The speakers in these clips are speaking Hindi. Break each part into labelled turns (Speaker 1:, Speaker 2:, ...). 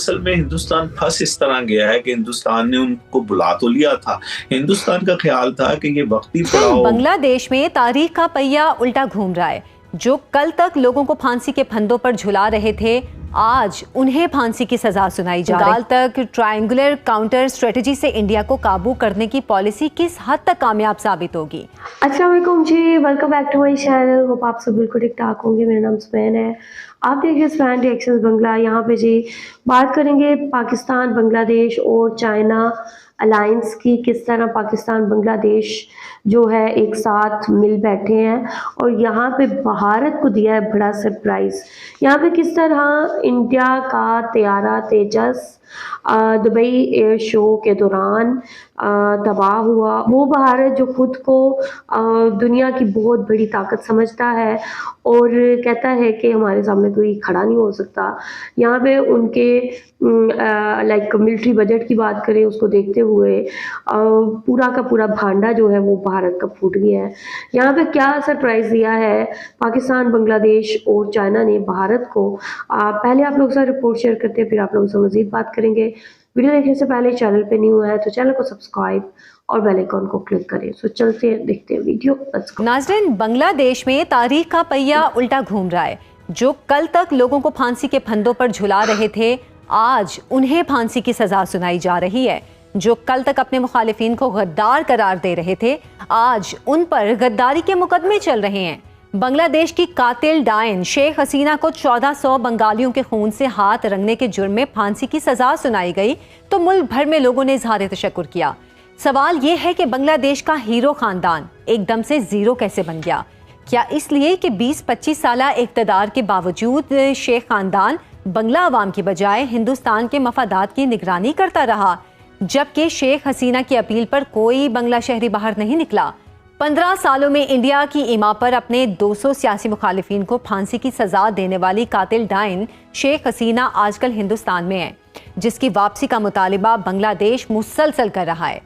Speaker 1: असल में हिंदुस्तान फंस इस तरह गया है कि हिंदुस्तान ने उनको बुला तो लिया था, हिंदुस्तान का ख्याल था कि ये वक्ती पड़ाव।
Speaker 2: बांग्लादेश में तारीख का पहिया उल्टा घूम रहा है। जो कल तक लोगों को फांसी के फंदों पर झुला रहे थे, आज उन्हें फांसी की सजा सुनाई जा रही है। तक ट्रायंगुलर काउंटर स्ट्रेटजी से इंडिया को काबू करने की पॉलिसी किस हद तक कामयाब साबित होगी?
Speaker 3: अस्सलाम वालेकुम जी, welcome back to my channel. Hope आप सब बिल्कुल ठीक ठाक होंगे। मेरा नाम सुमैन है, आप देखिए स्पैन रिएक्शंस बंगला। यहाँ पे जी बात करेंगे पाकिस्तान, बांग्लादेश और चाइना अलायंस की। किस तरह पाकिस्तान बांग्लादेश जो है एक साथ मिल बैठे हैं और यहाँ पे भारत को दिया है बड़ा सरप्राइज। यहाँ पे किस तरह इंडिया का तैयारा तेजस दुबई एयर शो के दौरान तबाह हुआ। वो भारत जो खुद को दुनिया की बहुत बड़ी ताकत समझता है और कहता है कि हमारे सामने कोई खड़ा नहीं हो सकता। यहाँ पे उनके लाइक मिलिट्री बजट की बात करें, उसको देखते हुए पूरा का पूरा भांडा जो है वो भारत का फूट गया है। यहाँ पे क्या सरप्राइज दिया है पाकिस्तान, बांग्लादेश और चाइना ने भारत को। पहले आप लोग से रिपोर्ट शेयर करते हैं, फिर आप लोगों से मजीद बात करेंगे। वीडियो देखने से पहले चैनल पे न्यू है तो चैनल को सब्सक्राइब और बेल आइकन को क्लिक करें। सो चलते हैं, देखते हैं वीडियो।
Speaker 2: नाज़रीन, बांग्लादेश में तारीख का पहिया उल्टा घूम रहा है। जो कल तक लोगों को फांसी के फंदों पर झुला रहे थे, आज उन्हें फांसी की सजा सुनाई जा रही है। जो कल तक अपने मुखालिफिन को गद्दार करार दे रहे थे, आज उन पर गद्दारी के मुकदमे चल रहे हैं। बांग्लादेश की कातिल डायन शेख हसीना को 1400 बंगालियों के खून से हाथ रंगने के जुर्म में फांसी की सजा सुनाई गई तो मुल्क भर में लोगों ने इजहार तशक्कुर किया। सवाल यह है कि बांग्लादेश का हीरो खानदान एकदम से जीरो कैसे बन गया? क्या इसलिए कि 20-25 साल इक़्तिदार के बावजूद शेख खानदान बंगला अवाम की बजाय हिंदुस्तान के मफादात की निगरानी करता रहा, जबकि शेख हसीना की अपील पर कोई बंगला शहरी बाहर नहीं निकला। 15 सालों में इंडिया की ईमा पर अपने 200 सियासी मुखालिफिन को फांसी की सजा देने वाली कातिल डायन शेख हसीना आजकल हिंदुस्तान में है, जिसकी वापसी का मुतालिबा बांग्लादेश मुसलसल कर रहा है।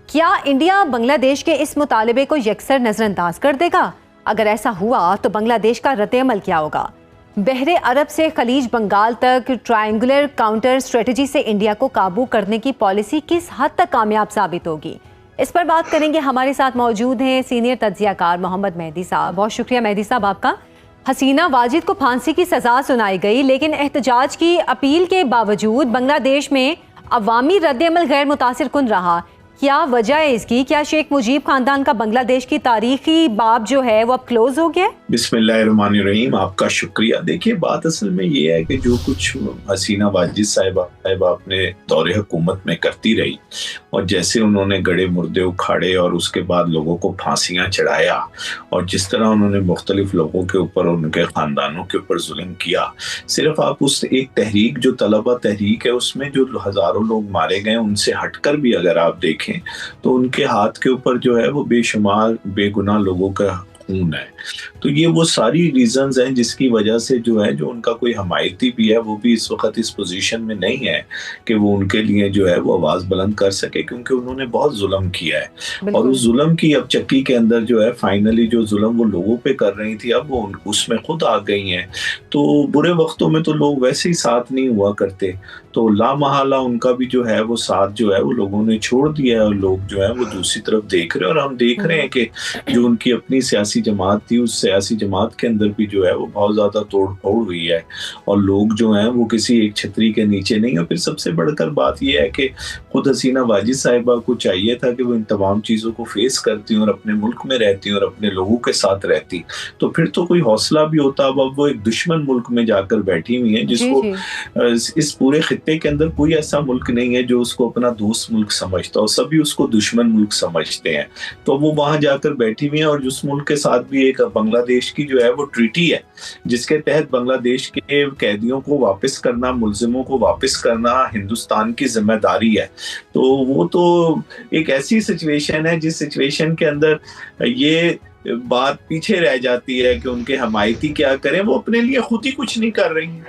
Speaker 2: क्या इंडिया बांग्लादेश के इस मुतालिबे को यकसर नजरअंदाज कर देगा? अगर ऐसा हुआ तो बांग्लादेश का रद्द-ए-अमल क्या होगा? बहरे अरब से खलीज बंगाल तक ट्रायंगुलर काउंटर स्ट्रेटजी से इंडिया को काबू करने की पॉलिसी किस हद तक कामयाब साबित होगी? इस पर बात करेंगे। हमारे साथ मौजूद हैं सीनियर तज्जियाकार मोहम्मद मेहदी साहब। बहुत शुक्रिया मेहदी साहब आपका। हसीना वाजिद को फांसी की सजा सुनाई गई, लेकिन एहतजाज की अपील के बावजूद बांग्लादेश में अवामी रद्द-ए-अमल गैर मुतासिर कुन रहा। क्या वजह है इसकी? क्या शेख मुजीब खानदान का बांग्लादेश की तारीखी बाब जो है वो अब क्लोज हो गया?
Speaker 1: बिस्मिल्लाहिर्रहमानिर्रहीम, आपका शुक्रिया। देखिए, बात असल में ये है कि जो कुछ हसीना वाजिद साहिबा अपने दौरे हुकूमत में करती रही और जैसे उन्होंने गड़े मुर्दे उखाड़े और उसके बाद लोगों को फांसियां चढ़ाया और जिस तरह उन्होंने मुख्तलिफ लोगों के ऊपर, उनके खानदानों के ऊपर जुल्म किया। सिर्फ आप उस एक तहरीक जो तलबा तहरीक है उसमें जो हजारों लोग मारे गए, उनसे हटकर भी अगर आप देखें तो उनके हाथ के ऊपर जो है वो बेशुमार बेगुनाह लोगों का खून है। तो ये वो सारी रीजंस हैं जिसकी वजह से जो है, जो उनका कोई हमायती भी है वो भी इस वक्त इस पोजीशन में नहीं है कि वो उनके लिए जो है वो आवाज बुलंद कर सके, क्योंकि उन्होंने बहुत जुल्म किया है और उस जुल्म की अब चक्की के अंदर जो है फाइनली जो जुल्म वो लोगों पे कर रही थी अब वो उसमें खुद आ गई हैं। तो बुरे वक्तों में तो लोग वैसे ही साथ नहीं हुआ करते, तो लामहला उनका भी जो है वो साथ जो है वो लोगों ने छोड़ दिया है और लोग जो है वो दूसरी तरफ देख रहे हैं। और हम देख रहे हैं कि जो उनकी अपनी सियासी जमात थी, उस सियासी जमात के अंदर भी जो है वो बहुत ज्यादा तोड़ फोड़ हुई है और लोग जो हैं वो किसी एक छतरी के नीचे नहीं। और फिर सबसे बढ़कर बात यह है कि खुद हसीना वाजिद साहिबा को चाहिए था कि वो इन तमाम चीजों को फेस करती और अपने मुल्क में रहती और अपने लोगों के साथ रहती, तो फिर तो कोई हौसला भी होता। अब वो एक दुश्मन मुल्क में जाकर बैठी हुई है जिसको इस पूरे खित्ते के अंदर कोई ऐसा मुल्क नहीं है जो उसको अपना दोस्त मुल्क समझता हो, सभी उसको दुश्मन मुल्क समझते हैं। तो वो वहां जाकर बैठी हुई है और उस मुल्क के साथ भी एक बांग्लादेश की जो है वो ट्रीटी है जिसके तहत बांग्लादेश के कैदियों को वापस करना, मुल्जिमों को वापस करना हिंदुस्तान की जिम्मेदारी है। तो वो तो एक ऐसी सिचुएशन है जिस सिचुएशन के अंदर ये बात पीछे रह जाती है कि उनके हमायती क्या करें, वो अपने लिए खुद ही कुछ नहीं कर रही हैं।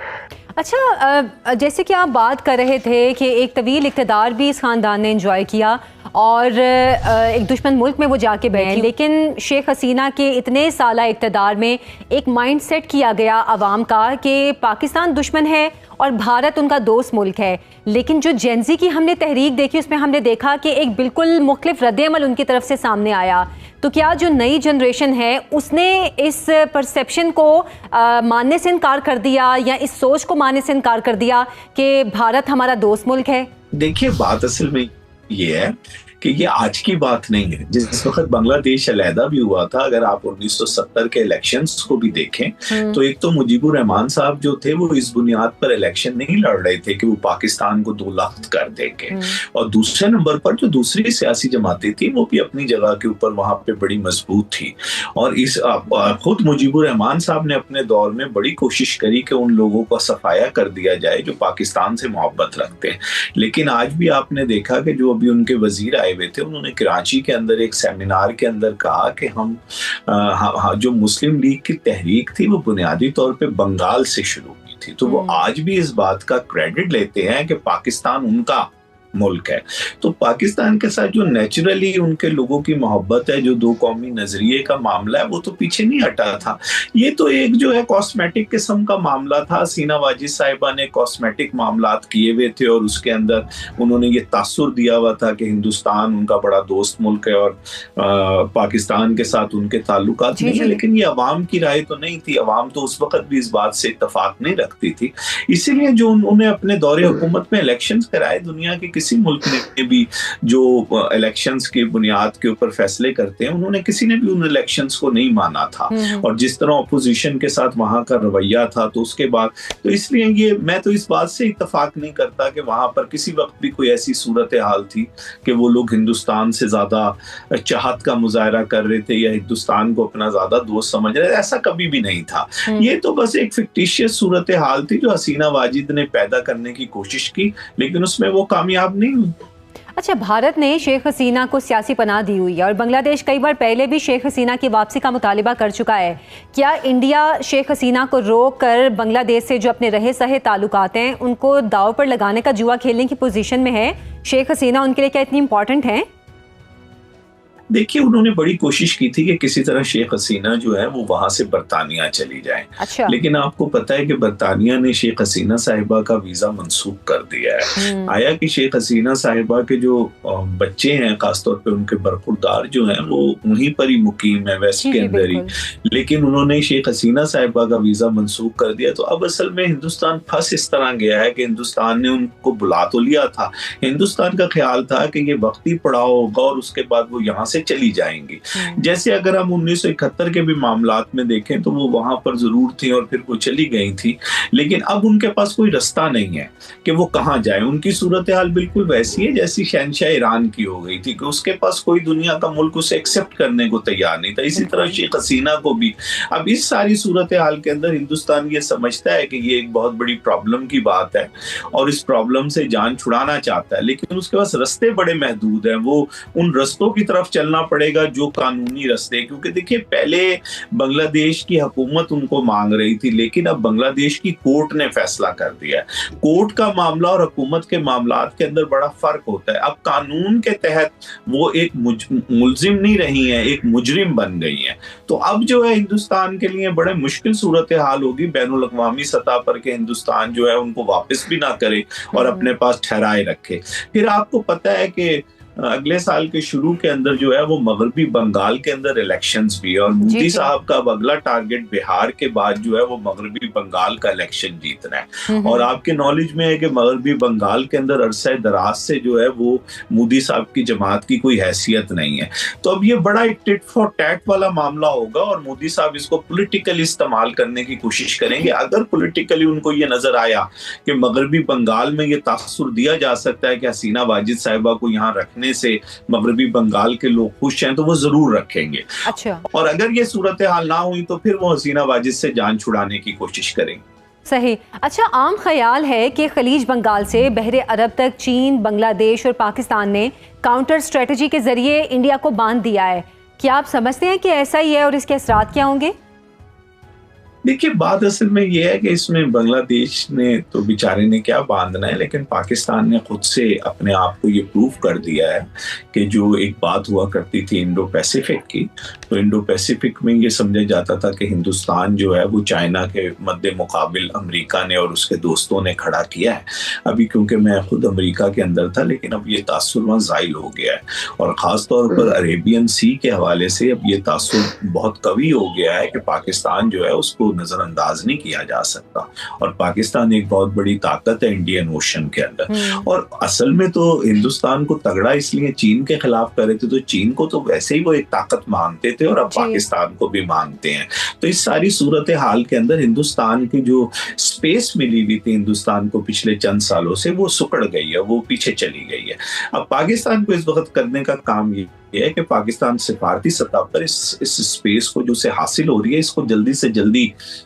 Speaker 2: अच्छा, जैसे कि आप बात कर रहे थे कि एक तवील इक़्तिदार भी इस ख़ानदान ने एंजॉय किया और एक दुश्मन मुल्क में वो जाके बैठे, लेकिन शेख हसीना के इतने साला इक़्तिदार में एक माइंड सेट किया गया अवाम का कि पाकिस्तान दुश्मन है और भारत उनका दोस्त मुल्क है। लेकिन जो जेनजी की हमने तहरीक देखी उसमें हमने देखा कि एक बिल्कुल मुख्तलिफ रद्द-ए-अमल उनकी तरफ से सामने आया। तो क्या जो नई जनरेशन है उसने इस परसेप्शन को मानने से इनकार कर दिया या इस सोच को मानने से इनकार कर दिया कि भारत हमारा दोस्त मुल्क है?
Speaker 1: देखिए, बात असल में ये है कि ये आज की बात नहीं है। जिस वक्त बांग्लादेश अलहदा भी हुआ था, अगर आप 1970 के इलेक्शंस को भी देखें तो एक तो मुजीबुर रहमान साहब जो थे वो इस बुनियाद पर इलेक्शन नहीं लड़ रहे थे कि वो पाकिस्तान को दो लाख कर देंगे, और दूसरे नंबर पर जो दूसरी सियासी जमातें थी वो भी अपनी जगह के ऊपर वहां पे बड़ी मजबूत थी। और इस खुद मुजीबुर रहमान साहब ने अपने दौर में बड़ी कोशिश करी कि उन लोगों का सफाया कर दिया जाए जो पाकिस्तान से मोहब्बत रखते हैं। लेकिन आज भी आपने देखा कि जो अभी उनके वजीर आए हुए थे, उन्होंने कराची के अंदर एक सेमिनार के अंदर कहा कि हम जो मुस्लिम लीग की तहरीक थी वो बुनियादी तौर पे बंगाल से शुरू हुई थी। तो वो आज भी इस बात का क्रेडिट लेते हैं कि पाकिस्तान उनका मुल्क है। तो पाकिस्तान के साथ जो नेचुरली उनके लोगों की मोहब्बत है, जो दो कौमी नजरिए का मामला है, वो तो पीछे नहीं हटा था। ये तो एक जो है कॉस्मेटिक किस्म का मामला था। हसीना वाजिद साहिबा ने कॉस्मेटिक मामलात किए हुए थे और उसके अंदर उन्होंने ये तासुर दिया हुआ था कि हिंदुस्तान उनका बड़ा दोस्त मुल्क है और पाकिस्तान के साथ उनके ताल्लुकात नहीं है। लेकिन ये अवाम की राय तो नहीं थी। अवाम तो उस वक्त भी इस बात से इत्तफाक नहीं रखती थी। इसीलिए जो उन्होंने अपने दौरे हुकूमत में इलेक्शन कराए, दुनिया के किसी मुल्क ने भी जो इलेक्शंस की बुनियाद के ऊपर फैसले करते हैं, उन्होंने किसी ने भी उन इलेक्शंस को नहीं माना था। और जिस तरह अपोजिशन के साथ वहां का रवैया था, तो उसके बाद तो इसलिए ये मैं तो इस बात से इत्तफाक नहीं करता कि वहां पर किसी वक्त भी कोई ऐसी सूरत हाल थी कि वो लोग हिंदुस्तान से ज्यादा चाहत का मुजाहरा कर रहे थे या हिंदुस्तान को अपना ज्यादा दोस्त समझ रहे थे। ऐसा कभी भी नहीं था। ये तो बस एक फिक्टिशियस सूरत हाल थी जो हसीना वाजिद ने पैदा करने की कोशिश की, लेकिन उसमें वो कामयाब नहीं हुई।
Speaker 2: अच्छा, भारत ने शेख हसीना को सियासी पनाह दी हुई है और बांग्लादेश कई बार पहले भी शेख हसीना की वापसी का मुतालिबा कर चुका है। क्या इंडिया शेख हसीना को रोक कर बांग्लादेश से जो अपने रहे सहे ताल्लुकात हैं उनको दाव पर लगाने का जुआ खेलने की पोजीशन में है? शेख हसीना उनके लिए क्या इतनी इंपॉर्टेंट है?
Speaker 1: देखिए, उन्होंने बड़ी कोशिश की थी कि किसी तरह शेख हसीना जो है वो वहां से बरतानिया चली जाए।
Speaker 2: अच्छा।
Speaker 1: लेकिन आपको पता है कि बरतानिया ने शेख हसीना साहिबा का वीजा मंसूख कर दिया है। आया कि शेख हसीना साहिबा के जो बच्चे हैं, खासतौर पे उनके बरखुरदार जो हैं, वो वहीं पर ही मुकीम है, वेस्ट के अंदर ही। लेकिन उन्होंने शेख हसीना साहिबा का वीजा मंसूख कर दिया। तो अब असल में हिंदुस्तान फंस इस तरह गया है कि हिंदुस्तान ने उनको बुला तो लिया था, हिंदुस्तान का ख्याल था कि ये वक्ती पड़ाव होगा और उसके बाद वो यहाँ से चली जाएंगी। जैसे अगर हम 1971 के भी मामलात में देखें तो वो वहां पर जरूर थी और फिर वो चली गई थी। लेकिन अब उनके पास कोई रास्ता नहीं है कि वो कहाँ जाए। उनकी सूरत हाल बिल्कुल वैसी है जैसी शहनशाह ईरान की हो गई थी कि उसके पास कोई दुनिया का मुल्क उसे एक्सेप्ट करने को तैयार नहीं था। इसी तरह शेख हसीना को भी अब इस सारी सूरत हाल के अंदर हिंदुस्तान ये समझता है कि ये एक बहुत बड़ी प्रॉब्लम की बात है और इस प्रॉब्लम से जान छुड़ाना चाहता है, लेकिन उसके पास रास्ते बड़े महदूद हैं। वो उन रास्तों की तरफ चलना पड़ेगा जो कानूनी रास्ते, क्योंकि देखिए पहले बांग्लादेश की हुकूमत उनको मांग रही थी, लेकिन अब बांग्लादेश की कोर्ट ने फैसला कर दिया है। कोर्ट का मामला और हुकूमत के मामलात के अंदर बड़ा फर्क होता है। अब कानून के तहत वो एक मुलजिम नहीं रही हैं, एक मुजरिम बन गई हैं। तो अब जो है हिंदुस्तान के लिए बड़े मुश्किल सूरत हाल होगी बैनुल अक़वामी सतह पर कि हिंदुस्तान जो है उनको वापस भी ना करे और अपने पास ठहराए रखे। फिर आपको पता है कि अगले साल के शुरू के अंदर जो है वो मगरबी बंगाल के अंदर इलेक्शंस भी है और मोदी साहब का अगला टारगेट बिहार के बाद जो है वो मगरबी बंगाल का इलेक्शन जीतना है। और आपके नॉलेज में है कि मगरबी बंगाल के अंदर अरसे दराज से जो है वो मोदी साहब की जमात की कोई हैसियत नहीं है। तो अब ये बड़ा एक टिट फॉर टैट वाला मामला होगा और मोदी साहब इसको पोलिटिकली इस्तेमाल करने की कोशिश करेंगे। अगर पोलिटिकली उनको ये नजर आया कि मगरबी बंगाल में ये तासुर दिया जा सकता है कि हसीना वाजिद साहिबा को यहाँ रखने से मगरबी बंगाल के लोग खुश हैं, तो वो जरूर रखेंगे।
Speaker 2: अच्छा।
Speaker 1: और अगर ये सूरत हाल ना हुई तो फिर वो हसीना वाजिद से जान छुड़ाने की कोशिश करेंगे।
Speaker 2: सही। अच्छा, आम ख्याल है कि खलीज बंगाल से बहरे अरब तक चीन, बांग्लादेश और पाकिस्तान ने काउंटर स्ट्रेटजी के जरिए इंडिया को बांध दिया है। क्या आप समझते हैं कि ऐसा ही है और इसके असरात क्या होंगे?
Speaker 1: देखिए, बात असल में ये है कि इसमें बांग्लादेश ने तो बेचारे ने क्या बांधना है, लेकिन पाकिस्तान ने खुद से अपने आप को ये प्रूव कर दिया है कि जो एक बात हुआ करती थी इंडो पैसिफिक की, तो इंडो पैसिफिक में ये समझा जाता था कि हिंदुस्तान जो है वो चाइना के मद्दे मुकाबिल अमेरिका ने और उसके दोस्तों ने खड़ा किया है। अभी क्योंकि मैं खुद अमेरिका के अंदर था, लेकिन अब ये तासुर वहाँ ज़ाइल हो गया है, और ख़ास तौर पर अरेबियन सी के हवाले से अब ये तासुर बहुत कवी हो गया है कि पाकिस्तान जो है उसको नजरअंदाज नहीं किया जा सकता। और पाकिस्तान एक बहुत बड़ी ताकत है इंडियन ओशन के अंदर, और असल में तो हिंदुस्तान को तगड़ा इसलिए चीन के खिलाफ कर रहे थे, तो चीन को तो वैसे ही वो एक ताकत मानते थे और अब पाकिस्तान को भी मानते हैं। तो इस सारी सूरत हाल के अंदर हिंदुस्तान की जो स्पेस मिली हुई थी हिंदुस्तान को पिछले चंद सालों से, वो सुकड़ गई है, वो पीछे चली गई है। अब पाकिस्तान को इस वक्त करने का काम ये है कि पाकिस्तान सिफारती सतह पर इस स्पेस को जो उसे हासिल हो रही है, इसको जल्दी से जल्दी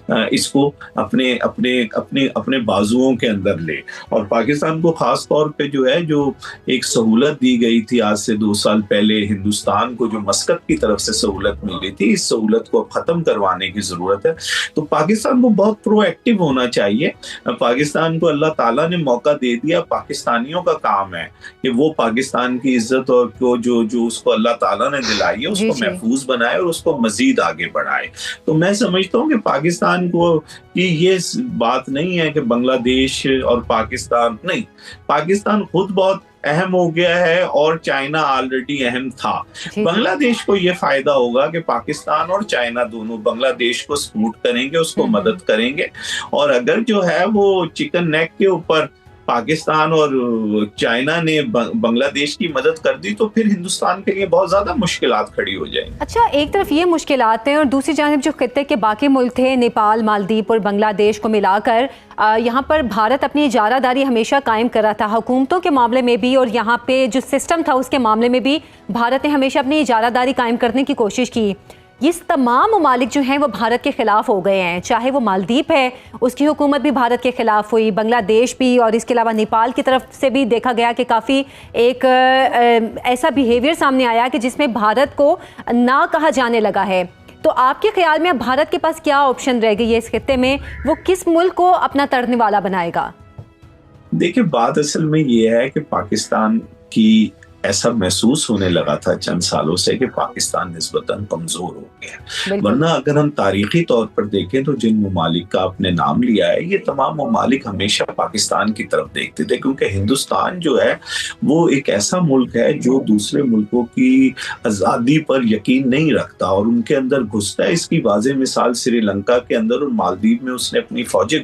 Speaker 1: इसको अपने अपने अपने अपने बाजुओं के अंदर ले। और पाकिस्तान को खास तौर पे जो है, जो एक सहूलत दी गई थी आज से 2 साल पहले हिंदुस्तान को, जो मस्कत की तरफ से सहूलत मिल रही थी, इस सहूलत को खत्म करवाने की जरूरत है। तो पाकिस्तान को बहुत प्रोएक्टिव होना चाहिए। पाकिस्तान को अल्लाह ताला ने मौका दे दिया, पाकिस्तानियों का काम है कि वो पाकिस्तान की इज्जत और जो उसको अल्लाह ताला ने दिलाई है उसको महफूज बनाए और उसको मजीद आगे बढ़ाए। तो मैं समझता हूँ कि पाकिस्तान को कि ये बात नहीं है कि बांग्लादेश और पाकिस्तान नहीं, पाकिस्तान खुद बहुत अहम हो गया है और चाइना ऑलरेडी अहम था। बांग्लादेश को ये फायदा होगा कि पाकिस्तान और चाइना दोनों बांग्लादेश को सपोर्ट करेंगे, उसको मदद करेंगे, और अगर जो है वो चिकन नेक के ऊपर पाकिस्तान और चाइना ने बांग्लादेश की मदद कर दी, तो फिर हिंदुस्तान के लिए बहुत ज्यादा मुश्किलात खड़ी हो जाएंगी।
Speaker 2: अच्छा, एक तरफ ये मुश्किलात हैं और दूसरी जानिब जो खित्ते के बाकी मुल्क थे, नेपाल, मालदीव और बांग्लादेश को मिलाकर यहाँ पर भारत अपनी इजारादारी हमेशा कायम कर रहा था, हुकूमतों के मामले में भी और यहाँ पे जो सिस्टम था उसके मामले में भी भारत ने हमेशा अपनी इजारादारी कायम करने की कोशिश की। ये तमाम ममालिक जो हैं वो भारत के ख़िलाफ़ हो गए हैं, चाहे वो मालदीव है, उसकी हुकूमत भी भारत के ख़िलाफ़ हुई, बांग्लादेश भी, और इसके अलावा नेपाल की तरफ से भी देखा गया कि काफ़ी एक ऐसा बिहेवियर सामने आया कि जिसमें भारत को ना कहा जाने लगा है। तो आपके ख्याल में अब भारत के पास क्या ऑप्शन रह गई है इस खित्ते में? वो किस मुल्क को अपना तड़ने वाला बनाएगा?
Speaker 1: देखिए, बात असल में ये है कि पाकिस्तान की ऐसा महसूस होने लगा था चंद सालों से कि पाकिस्तान निस्बतन कमजोर हो गया। वरना अगर हम तारीखी तौर पर देखें तो जिन ममालिक का आपने नाम लिया है, ये तमाम ममालिक हमेशा पाकिस्तान की तरफ देखते थे, क्योंकि हिंदुस्तान जो है वो एक ऐसा मुल्क है जो दूसरे मुल्कों की आज़ादी पर यकीन नहीं रखता और उनके अंदर घुसता है। इसकी वाज़ेह मिसाल श्रीलंका के अंदर और मालदीव में उसने अपनी फौजें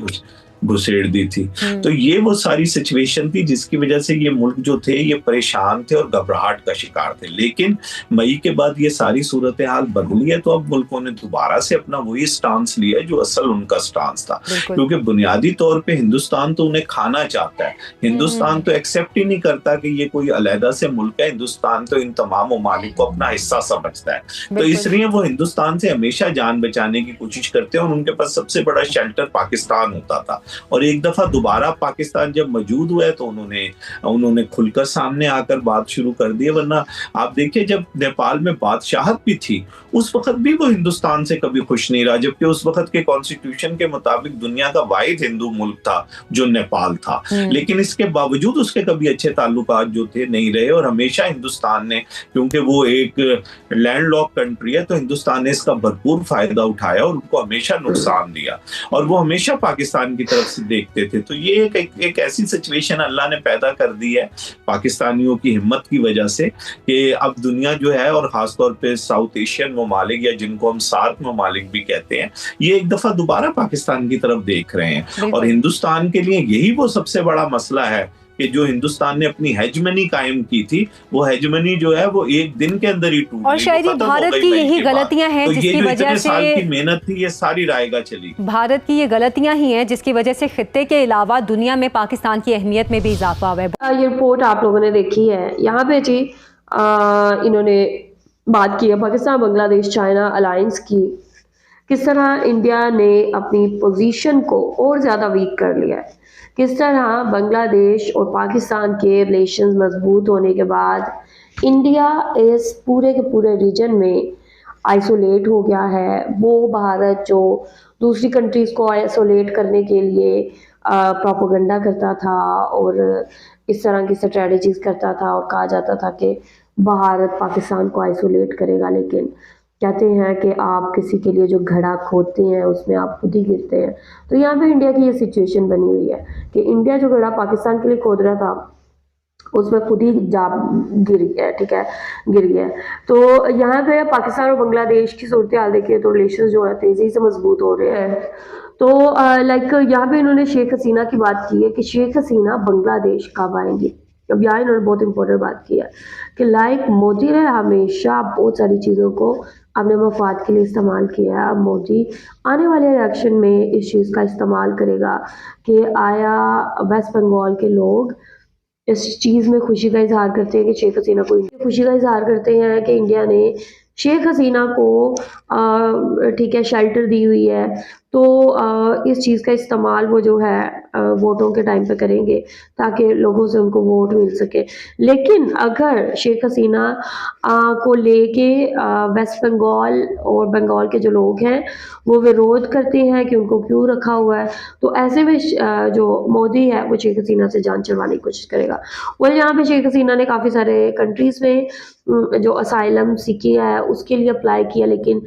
Speaker 1: घुसेड़ दी थी। तो ये वो सारी सिचुएशन थी जिसकी वजह से ये मुल्क जो थे ये परेशान थे और घबराहट का शिकार थे। लेकिन मई के बाद ये सारी सूरत हाल बदली है, तो अब मुल्कों ने दोबारा से अपना वही स्टांस लिया है जो असल उनका स्टांस था, क्योंकि बुनियादी तौर पे हिंदुस्तान तो उन्हें खाना चाहता है। हिंदुस्तान तो एक्सेप्ट ही नहीं करता कि ये कोई अलहदा से मुल्क है। हिंदुस्तान तो इन तमाम ममालिक को अपना हिस्सा समझता है, तो इसलिए वो हिंदुस्तान से हमेशा जान बचाने की कोशिश करते हैं और उनके पास सबसे बड़ा शेल्टर पाकिस्तान होता था। और एक दफा दोबारा पाकिस्तान जब मौजूद हुआ है तो उन्होंने खुलकर सामने आकर बात शुरू कर दी। वरना आप देखिए, जब नेपाल में बादशाहत भी थी उस वक्त भी वो हिंदुस्तान से कभी खुश नहीं रहा, जबकि उस वक्त के कॉन्स्टिट्यूशन के मुताबिक दुनिया का वाहिद हिंदू मुल्क था जो नेपाल था। लेकिन इसके बावजूद उसके कभी अच्छे ताल्लुकात जो थे नहीं रहे, और हमेशा हिंदुस्तान ने, क्योंकि वो एक लैंडलॉक कंट्री है, तो हिंदुस्तान ने इसका भरपूर फायदा उठाया और उनको हमेशा नुकसान दिया, और वो हमेशा पाकिस्तान की तरफ से देखते थे। तो ये एक ऐसी सिचुएशन अल्लाह ने पैदा कर दी है पाकिस्तानियों की हिम्मत की वजह से कि अब दुनिया जो है, और खासतौर पे साउथ एशियन ममालिक या जिनको हम सार्क ममालिक भी कहते हैं, ये एक दफा दोबारा पाकिस्तान की तरफ देख रहे हैं। और हिंदुस्तान के लिए यही वो सबसे बड़ा मसला है कि जो हिंदुस्तान ने अपनी हेजमनी कायम की थी, वो हेजमनी जो है वो एक दिन के अंदर ही टूट गई।
Speaker 2: और शायद भारत की यही गलतियां हैं जिसकी वजह से
Speaker 1: साल की मेहनत थी ये सारी रायगा चली।
Speaker 2: भारत की ये गलतियां ही हैं जिसकी वजह से खित्ते के अलावा दुनिया में पाकिस्तान की अहमियत में भी इजाफा हुआ है।
Speaker 3: ये रिपोर्ट आप लोगों ने देखी है, यहाँ पे जी इन्होंने बात की है पाकिस्तान बांग्लादेश चाइना अलायंस की, किस तरह इंडिया ने अपनी पोजीशन को और ज़्यादा वीक कर लिया है, किस तरह बांग्लादेश और पाकिस्तान के रिलेशंस मजबूत होने के बाद इंडिया इस पूरे के पूरे रीजन में आइसोलेट हो गया है। वो भारत जो दूसरी कंट्रीज़ को आइसोलेट करने के लिए प्रोपेगेंडा करता था और इस तरह की स्ट्रेटजीज़ करता था और कहा जाता था कि भारत पाकिस्तान को आइसोलेट करेगा, लेकिन कहते हैं कि आप किसी के लिए जो घड़ा खोदते हैं उसमें आप खुद ही गिरते हैं। तो यहाँ पे इंडिया की ये सिचुएशन बनी हुई है कि इंडिया जो घड़ा पाकिस्तान के लिए खोद रहा था उसमें खुद ही जा गिर गया, ठीक है, गिर गया। तो यहाँ पे पाकिस्तान और बांग्लादेश की सूरत हाल देखिए तो रिलेशन जो है तेज़ी से मजबूत हो रहे हैं। तो लाइक यहाँ पे इन्होंने शेख हसीना की बात की है कि शेख हसीना बांग्लादेश कब आएंगी। अब यहाँ इन्होंने बहुत इंपॉर्टेंट बात की है कि लाइक मोदी ने हमेशा बहुत सारी चीज़ों को अपने मफाद के लिए इस्तेमाल किया है। अब मोदी आने वाले इलेक्शन में इस चीज़ का इस्तेमाल करेगा कि आया वेस्ट बंगाल के लोग इस चीज़ में खुशी का इज़हार करते हैं कि शेख हसीना को खुशी का इज़हार करते हैं कि इंडिया ने शेख हसीना को ठीक है शेल्टर दी हुई है। तो इस चीज़ का इस्तेमाल वो जो है वोटों के टाइम पे करेंगे ताकि लोगों से उनको वोट मिल सके। लेकिन अगर शेख हसीना को लेके वेस्ट बंगाल और बंगाल के जो लोग हैं वो विरोध करते हैं कि उनको क्यों रखा हुआ है, तो ऐसे में जो मोदी है वो शेख हसीना से जान छुड़वाने की कोशिश करेगा। वेल यहाँ पे शेख हसीना ने काफ़ी सारे कंट्रीज़ में जो असाइलम सीखी है उसके लिए अप्लाई किया, लेकिन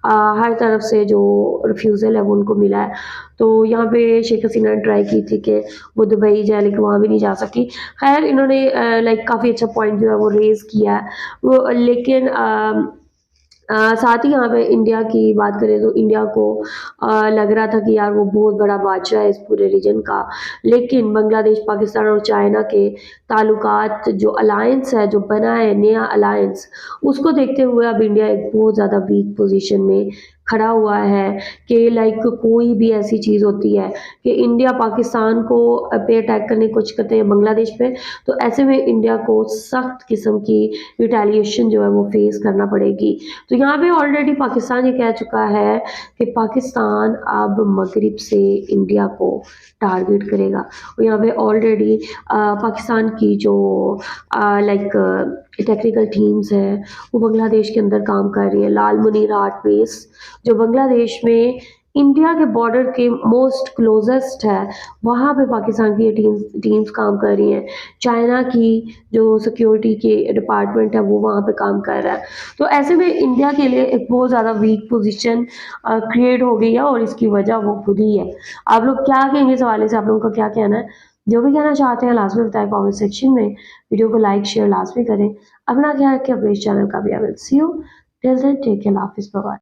Speaker 3: हर तरफ से जो रिफ्यूज़ल है वो उनको मिला है। तो यहाँ पे शेख हसीना ने ट्राई की थी कि वो दुबई जाए, लेकिन वहाँ भी नहीं जा सकी। खैर इन्होंने लाइक काफ़ी अच्छा पॉइंट जो है वो रेज़ किया है वो, लेकिन साथ ही यहाँ पे इंडिया की बात करें तो इंडिया को लग रहा था कि यार वो बहुत बड़ा बादशाह है इस पूरे रीजन का, लेकिन बांग्लादेश, पाकिस्तान और चाइना के ताल्लुकात जो अलायंस है जो बना है नया अलायंस, उसको देखते हुए अब इंडिया एक बहुत ज़्यादा वीक पोजीशन में खड़ा हुआ है कि लाइक कोई भी ऐसी चीज़ होती है कि इंडिया पाकिस्तान को पे अटैक करने की कोशिश करते हैं बांग्लादेश पे, तो ऐसे में इंडिया को सख्त किस्म की रिटेलिएशन जो है वो फेस करना पड़ेगी। तो यहाँ पे ऑलरेडी पाकिस्तान ये कह चुका है कि पाकिस्तान अब मगरिब से इंडिया को टारगेट करेगा। और यहाँ पे ऑलरेडी पाकिस्तान की जो लाइक टेक्निकल टीम्स हैं वो बांग्लादेश के अंदर काम कर रही है। लाल मुनीर आर्ट बेस जो बांग्लादेश में इंडिया के बॉर्डर के मोस्ट क्लोजेस्ट है वहाँ पे पाकिस्तान की ये टीम्स काम कर रही हैं। चाइना की जो सिक्योरिटी के डिपार्टमेंट है वो वहाँ पे काम कर रहा है। तो ऐसे में इंडिया के लिए एक बहुत ज़्यादा वीक पोजीशन क्रिएट हो गई है और इसकी वजह वो खुद ही है। आप लोग क्या कहेंगे इस हवाले से, आप लोगों का क्या कहना है? जो भी कहना चाहते हैं लास्ट में बताएं कॉमेंट सेक्शन में। वीडियो को लाइक शेयर लास्ट में करें। अपना ख्याल रखें, अपने इस चैनल का भी। I will see you till then, take care, हाफिज़, बाय बाय।